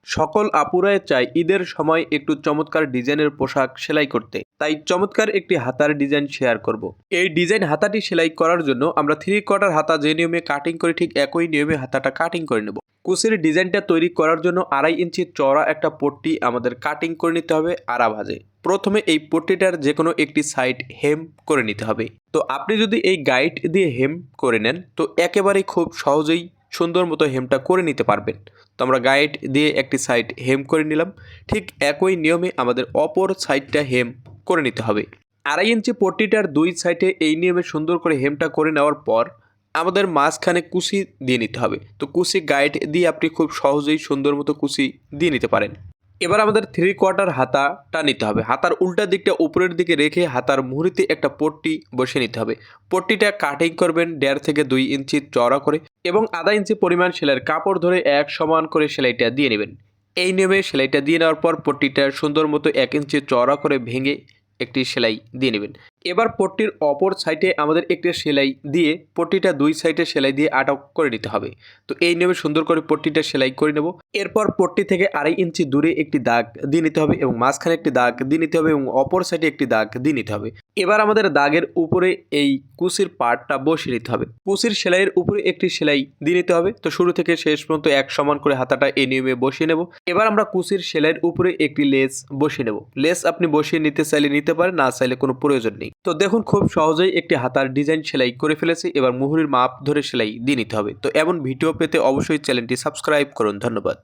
সকল আপুরাই চায় ঈদের সময় একটু চমৎকার ডিজাইনের পোশাক সেলাই করতে, তাই চমৎকার একটি হাতার ডিজাইন শেয়ার করব। এই ডিজাইন হাতাটি সেলাই করার জন্য আমরা 3/4 হাতা যে নিয়মে কাটিং করে ঠিক একই নিয়মে হাতাটা কাটিং করে নেব। কুচির ডিজাইনটা তৈরি করার জন্য 2.5 ইঞ্চি চওড়া একটা পট্টি আমাদের কাটিং করে নিতে হবে আড়া ভাঁজে। প্রথমে এই পট্টিটার যে কোনো একটি সাইড হেম করে নিতে হবে। তো আপনি যদি এই গাইড দিয়ে হেম করে নেন তো একেবারেই খুব সহজেই সুন্দর মতো হেমটা করে নিতে পারবেন। তো আমরা গাইড দিয়ে একটি সাইড হেম করে নিলাম, ঠিক একই নিয়মে আমাদের অপর সাইডটা হেম করে নিতে হবে। 2.5 ইঞ্চি পট্টিটার দুই সাইডে এই নিয়মে সুন্দর করে হেমটা করে নেওয়ার পর আমাদের মাঝখানে কুচি দিয়ে নিতে হবে। তো কুচি গাইড দিয়ে আপনি খুব সহজেই সুন্দর মতো কুচি দিয়ে নিতে পারেন। এবার আমাদের 3/4 হাতাটা নিতে হবে। হাতার উল্টা দিকটা উপরের দিকে রেখে হাতার মুহুরিতে একটা পট্টি বসিয়ে নিতে হবে। পট্টিটা কাটিং করবেন 1.5 থেকে 2 ইঞ্চি চওড়া করে এবং 1/2 ইঞ্চি পরিমাণ সেলাইয়ের কাপড় ধরে এক সমান করে সেলাইটা দিয়ে নেবেন। এই নিয়মে সেলাইটা দিয়ে নেওয়ার পর পট্টিটা সুন্দর মতো 1 ইঞ্চি চওড়া করে ভেঙে একটি সেলাই দিয়ে নেবেন। এবার পট্টির অপর সাইডে আমাদের একটি সেলাই দিয়ে পট্টিটা দুই সাইডে সেলাই দিয়ে আটক করে নিতে হবে। তো এই নিয়মে সুন্দর করে পট্টিটা সেলাই করে নেব। এরপর পট্টি থেকে 2.5 ইঞ্চি দূরে একটি দাগ দিয়ে নিতে হবে এবং মাঝখানে একটি দাগ দিয়ে নিতে হবে এবং অপর সাইডে একটি দাগ দিয়ে নিতে হবে। এবার আমাদের দাগের উপরে এই কুচির পার্টটা বসিয়ে নিতে হবে। কুচির সেলাইয়ের উপরে একটি সেলাই দিয়ে নিতে হবে। তো শুরু থেকে শেষ পর্যন্ত এক সমান করে হাতাটা এই নিয়মে বসিয়ে নেব। এবার আমরা কুচির সেলাইয়ের উপরে একটি লেস বসিয়ে নেব। লেস আপনি বসিয়ে নিতে চাইলে নিতে পারেন, না চাইলে কোনো প্রয়োজন নেই। তো দেখুন খুব সহজেই একটি হাতার ডিজাইন সেলাই করে ফেলেছি। এবার মুহুরির মাপ ধরে সেলাই দিয়ে নিতে হবে। তো এমন ভিডিও পেতে অবশ্যই চ্যানেলটি সাবস্ক্রাইব করুন। ধন্যবাদ।